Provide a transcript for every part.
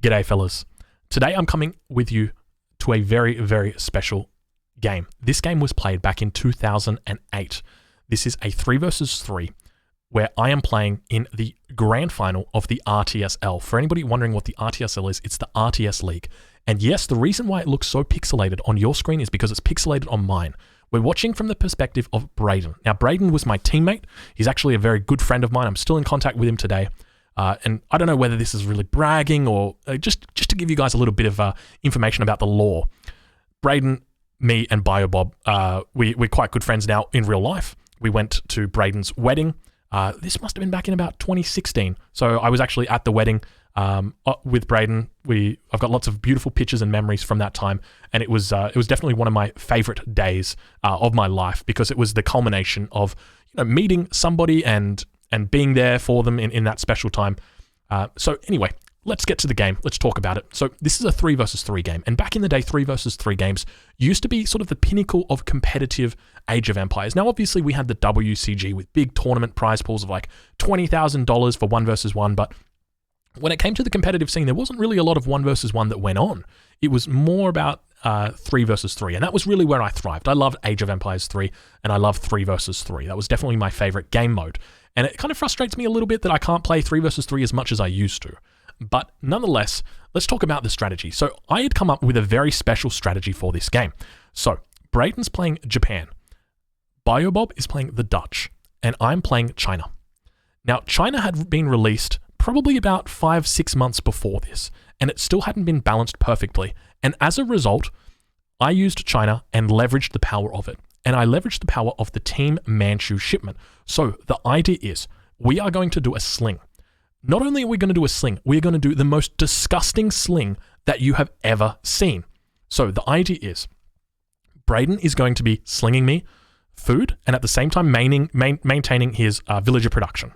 G'day fellas. Today I'm coming with you to a very, very special game. This game was played back in 2008. This is a 3 versus 3 where I am playing in the grand final of the RTSL. For anybody wondering what the RTSL is, it's the RTS League. And yes, the reason why it looks so pixelated on your screen is because it's pixelated on mine. We're watching from the perspective of Braden. Now, Braden was my teammate. He's actually a very good friend of mine. I'm still in contact with him today. And I don't know whether this is really bragging or just to give you guys a little bit of information about the lore. Braden, me, and BioBob, we're quite good friends now in real life. We went to Braden's wedding. This must have been back in about 2016. So I was actually at the wedding with Braden. I've got lots of beautiful pictures and memories from that time, and it was definitely one of my favorite days of my life because it was the culmination of meeting somebody and being there for them in that special time. So anyway, let's get to the game. Let's talk about it. So this is a 3 versus 3 game, and back in the day, 3 versus 3 games used to be sort of the pinnacle of competitive Age of Empires. Now, obviously, we had the WCG with big tournament prize pools of like $20,000 for 1 versus 1, but when it came to the competitive scene, there wasn't really a lot of 1 versus 1 that went on. It was more about 3 versus 3, and that was really where I thrived. I loved Age of Empires 3, and I loved 3 versus 3. That was definitely my favorite game mode, and it kind of frustrates me a little bit that I can't play 3 versus 3 as much as I used to. But nonetheless, let's talk about the strategy. So I had come up with a very special strategy for this game. So Braden's playing Japan, BioBob is playing the Dutch, and I'm playing China. Now, China had been released probably about 5-6 months before this, and it still hadn't been balanced perfectly. And as a result, I used China and leveraged the power of it. And I leveraged the power of the Team Manchu shipment. So the idea is we are going to do a sling. Not only are we going to do a sling, we're going to do the most disgusting sling that you have ever seen. So the idea is Braden is going to be slinging me food and at the same time maintaining his villager production.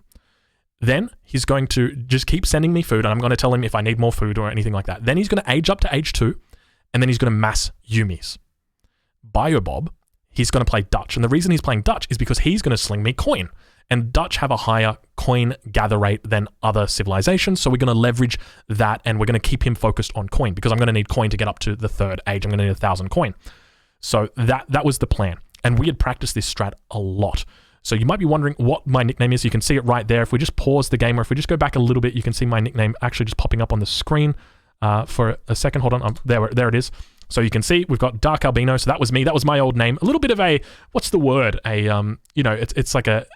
Then he's going to just keep sending me food, and I'm going to tell him if I need more food or anything like that. Then he's going to age up to age 2, and then he's going to mass Yumis. BioBob, he's going to play Dutch, and the reason he's playing Dutch is because he's going to sling me coin. And Dutch have a higher coin gather rate than other civilizations, so we're going to leverage that, and we're going to keep him focused on coin, because I'm going to need coin to get up to the 3rd age. I'm going to need 1,000 coin. So that was the plan, and we had practiced this strat a lot. So you might be wondering what my nickname is. You can see it right there. If we just pause the game, or if we just go back a little bit, you can see my nickname actually just popping up on the screen for a second. Hold on, there it is. So you can see we've got Dark Albino. So that was me. That was my old name. A little bit of a, what's the word? It's like a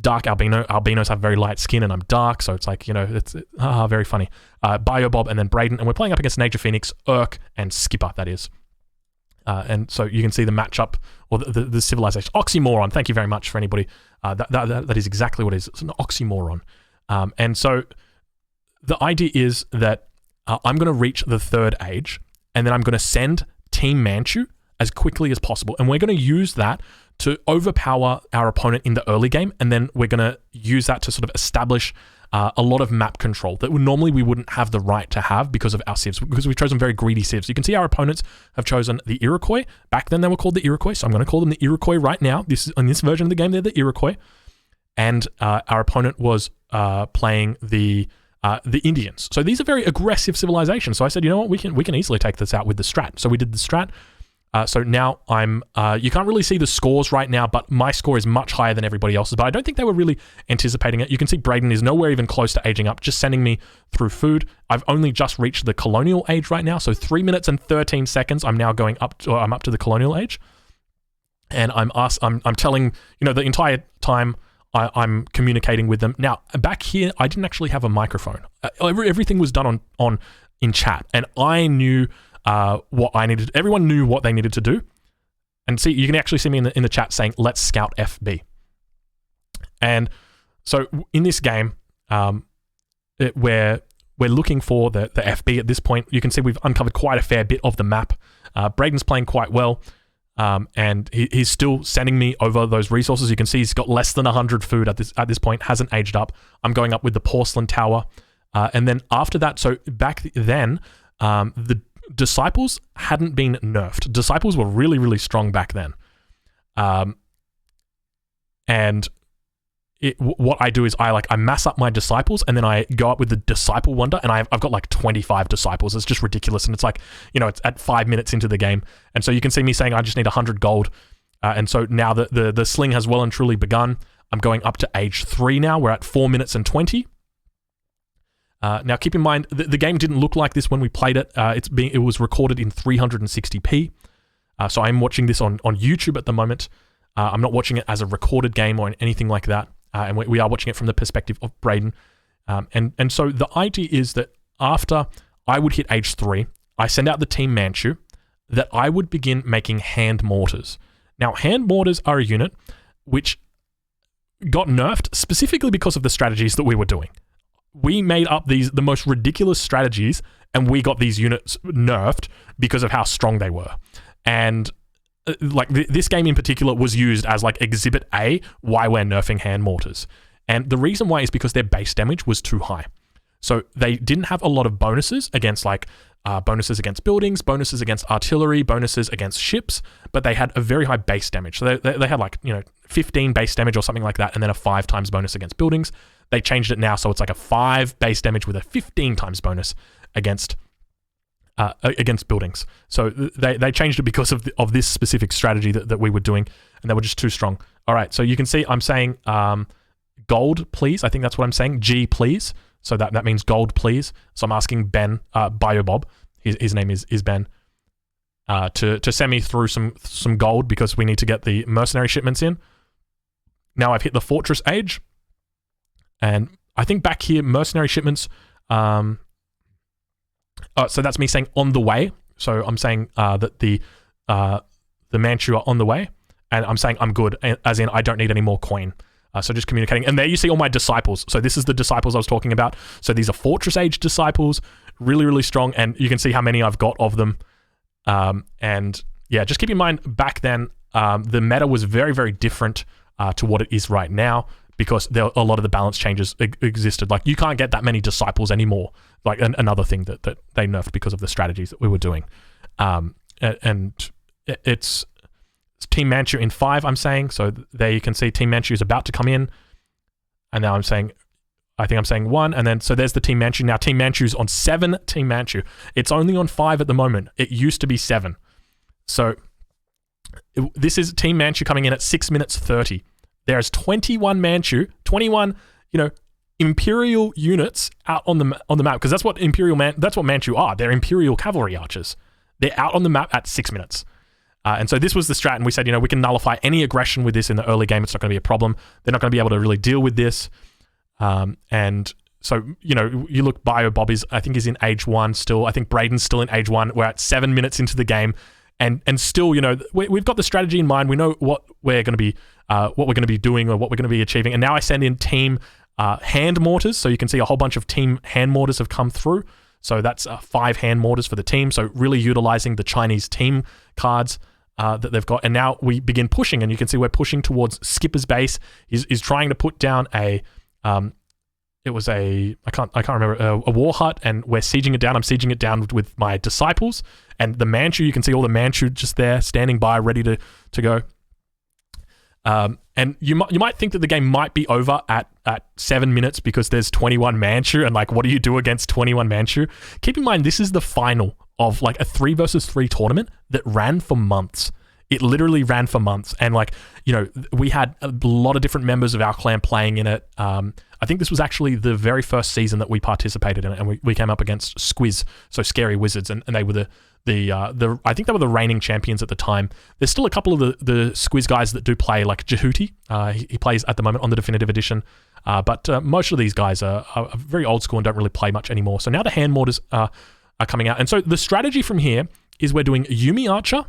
dark albino. Albinos have very light skin, and I'm dark, so it's like, it's very funny. BioBob and then Braden, and we're playing up against Nature Phoenix, Urk, and Skipper, that is. And so you can see the matchup, or the civilization. Oxymoron, thank you very much for anybody. That is exactly what it is. It's an oxymoron. And so the idea is that I'm going to reach the 3rd age, and then I'm going to send Team Manchu as quickly as possible. And we're going to use that to overpower our opponent in the early game, and then we're going to use that to sort of establish a lot of map control that normally we wouldn't have the right to have because of our civs, because we've chosen very greedy civs. You can see our opponents have chosen the Iroquois. Back then they were called the Iroquois, so I'm going to call them the Iroquois right now. In this version of the game, they're the Iroquois. And our opponent was playing the Indians. So these are very aggressive civilizations. So I said, you know what, we can easily take this out with the strat. So we did the strat. So now you can't really see the scores right now, but my score is much higher than everybody else's, but I don't think they were really anticipating it. You can see Braden is nowhere even close to aging up, just sending me through food. I've only just reached the colonial age right now, so 3 minutes and 13 seconds, I'm now I'm up to the colonial age. And I'm telling, the entire time I'm communicating with them. Now, back here, I didn't actually have a microphone. Everything was done in chat, and I knew what I needed. Everyone knew what they needed to do. And see, you can actually see me in the chat saying, let's scout FB. And so in this game, we're looking for the FB at this point. You can see we've uncovered quite a fair bit of the map. Braden's playing quite well. And he's still sending me over those resources. You can see he's got less than 100 food at this point, hasn't aged up. I'm going up with the porcelain tower. And then after that, so back then, the Disciples hadn't been nerfed. Disciples were really, really strong back then. And what I do is I mass up my disciples, and then I go up with the disciple wonder, and I've got like 25 disciples. It's just ridiculous, and it's like, it's at 5 minutes into the game, and so you can see me saying I just need 100 gold, and so now the sling has well and truly begun. I'm going up to age 3 now. We're at 4 minutes and 20. Now keep in mind the game didn't look like this when we played it. It was recorded in 360p. So I'm watching this on YouTube at the moment. I'm not watching it as a recorded game or anything like that. And we are watching it from the perspective of Braden. And so the idea is that after I would hit age 3, I send out the Team Manchu, that I would begin making hand mortars. Now, hand mortars are a unit which got nerfed specifically because of the strategies that we were doing. We made up the most ridiculous strategies, and we got these units nerfed because of how strong they were. And this game in particular was used as like Exhibit A why we're nerfing hand mortars. And the reason why is because their base damage was too high. So they didn't have a lot of bonuses against bonuses against buildings, bonuses against artillery, bonuses against ships, but they had a very high base damage. So they had 15 base damage or something like that, and then a 5 times bonus against buildings. They changed it now, so it's like a 5 base damage with a 15 times bonus against buildings. So they changed it because of this specific strategy that we were doing, and they were just too strong. All right, so you can see I'm saying gold, please. I think that's what I'm saying. G, please. So that means gold, please. So I'm asking Ben, BioBob, his name is Ben, to send me through some gold because we need to get the mercenary shipments in. Now I've hit the fortress age, and I think back here, mercenary shipments, so that's me saying on the way. So I'm saying that the Manchu are on the way, and I'm saying I'm good, as in I don't need any more coin. So just communicating. And there you see all my disciples. So this is the disciples I was talking about. So these are fortress age disciples, really, really strong, and you can see how many I've got of them. And yeah, just keep in mind, back then, the meta was very, very different to what it is right now, because a lot of the balance changes existed. Like, you can't get that many disciples anymore. Like another thing that they nerfed because of the strategies that we were doing. And it's Team Manchu in 5, I'm saying. So there you can see Team Manchu is about to come in. And now I think I'm saying 1. And then, so there's the Team Manchu. Now Team Manchu's on 7, Team Manchu. It's only on 5 at the moment. It used to be 7. So this is Team Manchu coming in at 6 minutes 30. There's 21 Manchu, 21, Imperial units out on the map, because that's what Manchu are. They're Imperial cavalry archers. They're out on the map at 6 minutes. And so this was the strat, and we said, we can nullify any aggression with this in the early game. It's not going to be a problem. They're not going to be able to really deal with this. And so, you look, BioBob I think is in age 1 still. I think Braden's still in age 1. We're at 7 minutes into the game. And still, we've got the strategy in mind. We know what we're going to be doing or what we're going to be achieving. And now I send in team hand mortars. So you can see a whole bunch of team hand mortars have come through. So that's 5 hand mortars for the team. So really utilizing the Chinese team cards that they've got. And now we begin pushing, and you can see we're pushing towards Skipper's base. He's trying to put down I can't remember, a war hut, and we're sieging it down. I'm sieging it down with my disciples, and the Manchu, you can see all the Manchu just there standing by, ready to go. And you might think that the game might be over at 7 minutes because there's 21 Manchu, and what do you do against 21 Manchu? Keep in mind, this is the final of a 3 versus 3 tournament that ran for months. It literally ran for months, and we had a lot of different members of our clan playing in it. I think this was actually the very first season that we participated in it, and we came up against SkWizZ, so Scary Wizards, and they were I think they were the reigning champions at the time. There's still a couple of the SkWizZ guys that do play, like Jehuti. He plays at the moment on the Definitive Edition, but most of these guys are very old school and don't really play much anymore. So now the hand mortars are coming out, and so the strategy from here is we're doing Yumi Archer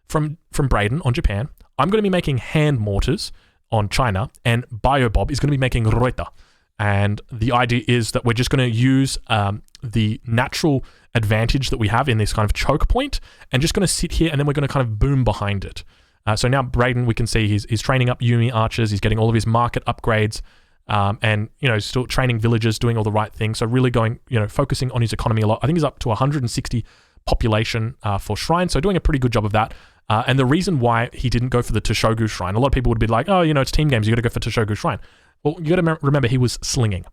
from Braden on Japan. I'm going to be making hand mortars on China, and BioBob is going to be making Reuter. And the idea is that we're just going to use the natural advantage that we have in this kind of choke point, and just going to sit here, and then we're going to kind of boom behind it. So now Braden, we can see he's training up Yumi archers, he's getting all of his market upgrades, and still training villagers, doing all the right things. So really going, focusing on his economy a lot. I think he's up to 160 population for shrine, so doing a pretty good job of that. And the reason why he didn't go for the Toshogu Shrine, a lot of people would be like, oh, it's team games, you got to go for Toshogu Shrine. Well, you got to remember he was slinging.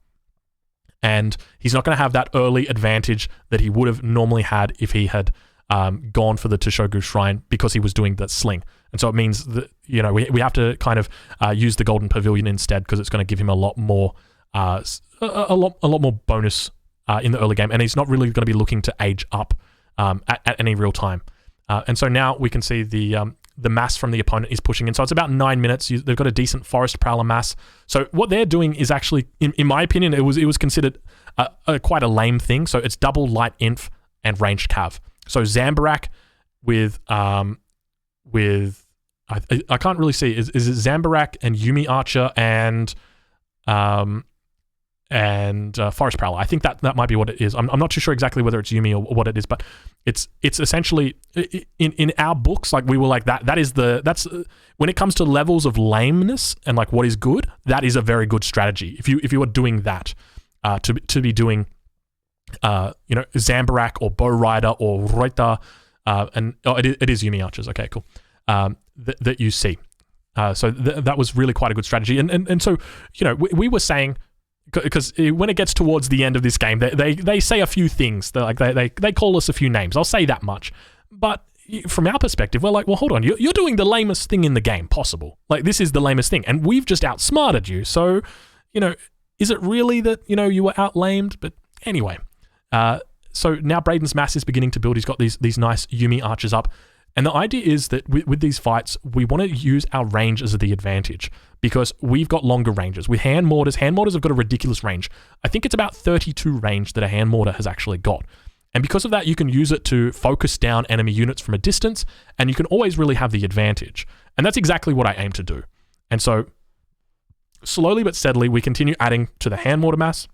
And he's not going to have that early advantage that he would have normally had if he had gone for the Toshogu Shrine because he was doing the sling. And so it means that, you know, we have to kind of use the Golden Pavilion instead because it's going to give him a lot more a lot more bonus in the early game, and he's not really going to be looking to age up at any real time. And so now we can see the mass from the opponent is pushing in. So it's about 9 minutes. They've got a decent Forest Prowler mass. So what they're doing is actually, in my opinion, it was considered quite a lame thing. So it's double light inf and ranged cav. So Zambarak with I can't really see, is it Zambarak and Yumi Archer and Forest Prowler. I think that might be what it is. I'm not too sure exactly whether it's Yumi or what it is, but it's essentially in our books, like we were like that's when it comes to levels of lameness and like what is good, that is a very good strategy. If you are doing that, to be doing Zambarak or Bow Rider or Roita, it is Yumi Archers. Okay, cool. That you see. So that was really quite a good strategy. And so, we were saying, because when it gets towards the end of this game, they say a few things. They call us a few names. I'll say that much. But from our perspective, we're like, well, hold on. You're doing the lamest thing in the game possible. Like, this is the lamest thing. And we've just outsmarted you. So, is it really that, you were outlamed? But anyway. So now Brayden's mass is beginning to build. He's got these nice Yumi Archers up. And the idea is that with these fights, we want to use our range as the advantage because we've got longer ranges. With hand mortars have got a ridiculous range. I think it's about 32 range that a hand mortar has actually got. And because of that, you can use it to focus down enemy units from a distance, and you can always really have the advantage. And that's exactly what I aim to do. And so slowly but steadily, we continue adding to the hand mortar mass.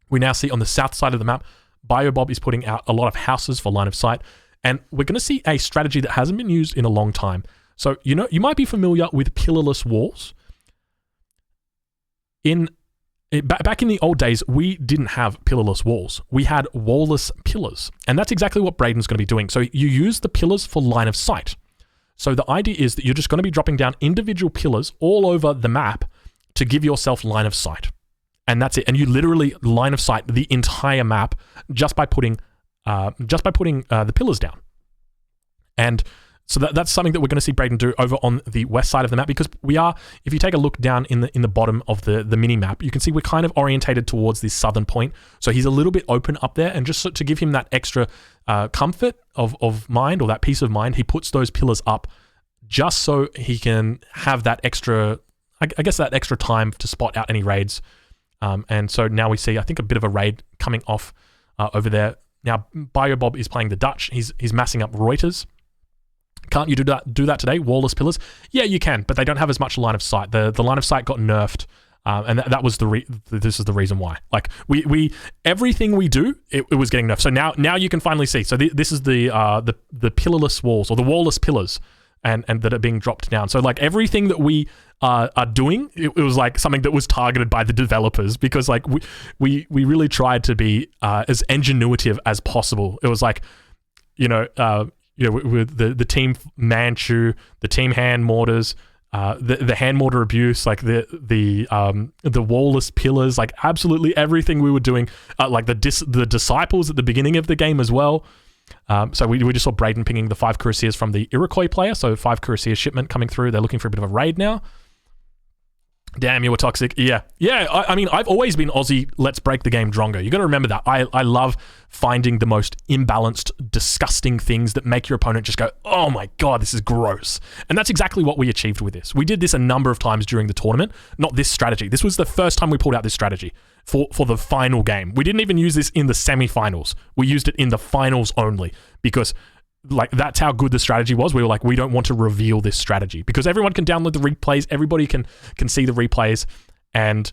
We now see on the south side of the map, BioBob is putting out a lot of houses for line of sight. And we're going to see a strategy that hasn't been used in a long time. So, you might be familiar with pillarless walls. Back in the old days, we didn't have pillarless walls. We had wallless pillars. And that's exactly what Brayden's going to be doing. So you use the pillars for line of sight. So the idea is that you're just going to be dropping down individual pillars all over the map to give yourself line of sight. And that's it. And you literally line of sight the entire map just by putting the pillars down. And so that's something that we're going to see Brayden do over on the west side of the map, because if you take a look down in the bottom of the mini map, you can see we're kind of orientated towards this southern point. So he's a little bit open up there, and just to give him that extra comfort of mind, or that peace of mind, he puts those pillars up just so he can have that extra, I guess that extra time to spot out any raids. And so now we see, I think, a bit of a raid coming off over there. Now, BioBob is playing the Dutch. He's massing up Reuters. Can't you do that today? Wallless pillars? Yeah, you can, but they don't have as much line of sight. The line of sight got nerfed, and that was this is the reason why. Like we everything we do, it was getting nerfed. So now you can finally see. So this is the pillarless walls, or the wallless pillars, and that are being dropped down. So like everything that we are doing, it was like something that was targeted by the developers, because like we really tried to be as ingenuitive as possible. It was like, with the team Manchu, the team hand mortars, the hand mortar abuse, like the wallless pillars, like absolutely everything we were doing, like the disciples at the beginning of the game as well. So we just saw Brayden pinging the 5 cuirassiers from the Iroquois player. So 5 cuirassier shipment coming through. They're looking for a bit of a raid now. Damn, you were toxic. Yeah. I mean, I've always been Aussie, let's break the game drongo. You got to remember that. I love finding the most imbalanced, disgusting things that make your opponent just go, oh my God, this is gross. And that's exactly what we achieved with this. We did this a number of times during the tournament, not this strategy. This was the first time we pulled out this strategy for the final game. We didn't even use this in the semi-finals. We used it in the finals only, because like that's how good the strategy was. We were like, we don't want to reveal this strategy, because everyone can download the replays, everybody can see the replays, and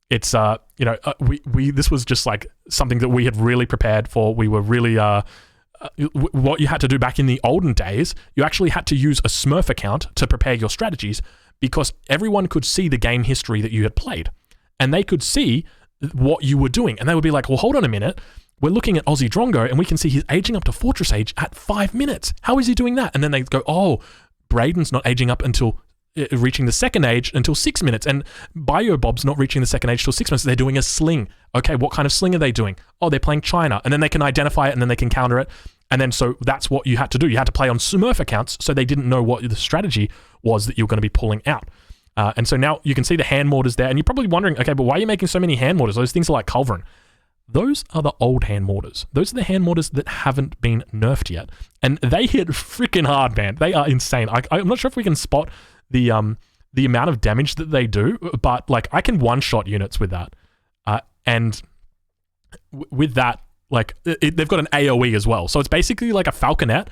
it's this was just like something that we had really prepared for. We were really what you had to do back in the olden days, you actually had to use a Smurf account to prepare your strategies, because everyone could see the game history that you had played, and they could see what you were doing, and they would be like, well, hold on a minute. We're looking at Aussie Drongo, and we can see he's aging up to Fortress Age at 5 minutes. How is he doing that? And then they go, oh, Brayden's not aging up until reaching the second age until 6 minutes, and Biobob's not reaching the second age till 6 minutes. They're doing a sling. Okay, what kind of sling are they doing? Oh, they're playing China, and then they can identify it, and then they can counter it. And then so that's what you had to do. You had to play on Smurf accounts, so they didn't know what the strategy was that you were going to be pulling out. And so now you can see the hand mortars there, and you're probably wondering, okay, but why are you making so many hand mortars? Those things are like Culverin. Those are the old hand mortars. Those are the hand mortars that haven't been nerfed yet. And they hit freaking hard, man. They are insane. I'm not sure if we can spot the amount of damage that they do, but like I can one-shot units with that. With that, like they've got an AOE as well. So it's basically like a falconet,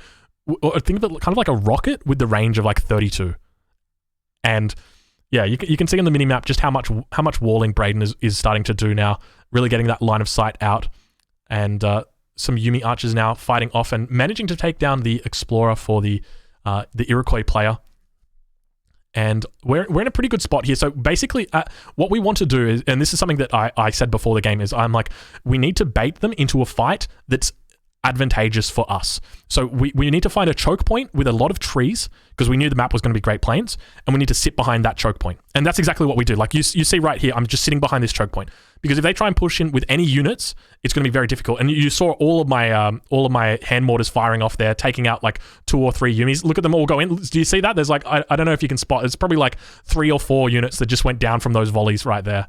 or think of it kind of like a rocket with the range of like 32. And yeah, you can see on the minimap just how much walling Braden is starting to do now, really getting that line of sight out. And some Yumi archers now fighting off and managing to take down the Explorer for the Iroquois player. And we're in a pretty good spot here. So basically, what we want to do is, and this is something that I said before the game, is I'm like, we need to bait them into a fight that's advantageous for us. So we need to find a choke point with a lot of trees, because we knew the map was going to be Great Plains, and we need to sit behind that choke point. And that's exactly what we do. Like you see right here, I'm just sitting behind this choke point, because if they try and push in with any units, it's going to be very difficult. And you saw all of my hand mortars firing off there, taking out like 2 or 3 Yumis. Look at them all go in. Do you see that? There's like, I don't know if you can spot, it's probably like 3 or 4 units that just went down from those volleys right there.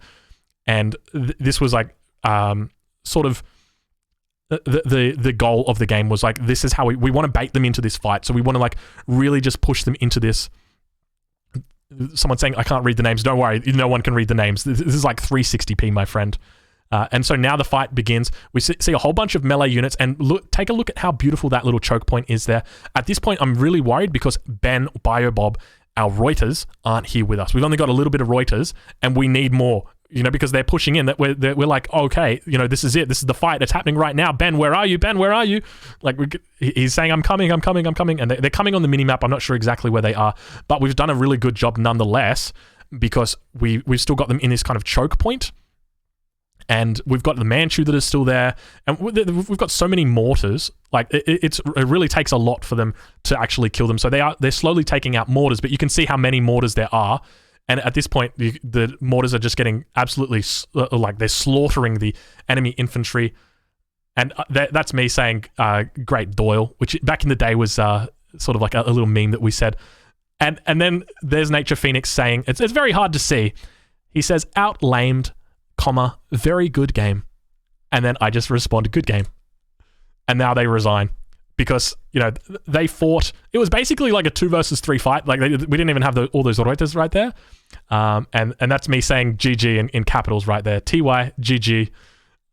And this was like sort of the goal of the game was like, this is how we want to bait them into this fight. So we want to like really just push them into this. Someone's saying, I can't read the names. Don't worry, no one can read the names. This is like 360p, my friend. And so now the fight begins. We see a whole bunch of melee units, and take a look at how beautiful that little choke point is there. At this point, I'm really worried because Ben, Biobob, our Reuters aren't here with us. We've only got a little bit of Reuters, and we need more. You know, because they're pushing in, that we're like, okay, you know, this is it. This is the fight. It's happening right now. Ben, where are you? Ben, where are you? Like, he's saying, I'm coming. And they're coming on the minimap. I'm not sure exactly where they are, but we've done a really good job nonetheless, because we've still got them in this kind of choke point. And we've got the Manchu that is still there. And we've got so many mortars. Like, it really takes a lot for them to actually kill them. So they're slowly taking out mortars, but you can see how many mortars there are. And at this point, the mortars are just getting absolutely, like, they're slaughtering the enemy infantry. And that's me saying, great Doyle, which back in the day was sort of like a little meme that we said. And then there's Nature Phoenix saying, it's very hard to see. He says, outlamed, comma, very good game. And then I just respond, good game. And now they resign. Because, you know, they fought. It was basically like a 2 versus 3 fight. Like, we didn't even have all those Reuters right there. And that's me saying GG in capitals right there. TY, GG.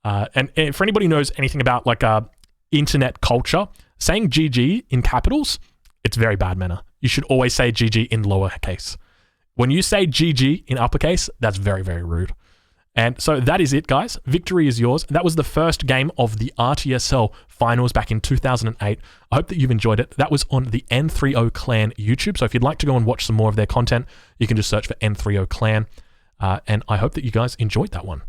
And for anybody who knows anything about like internet culture, saying GG in capitals, it's very bad manner. You should always say GG in lowercase. When you say GG in uppercase, that's very, very rude. And so that is it, guys. Victory is yours. That was the first game of the RTSL finals back in 2008. I hope that you've enjoyed it. That was on the N30 Clan YouTube. So if you'd like to go and watch some more of their content, you can just search for N30 Clan. And I hope that you guys enjoyed that one.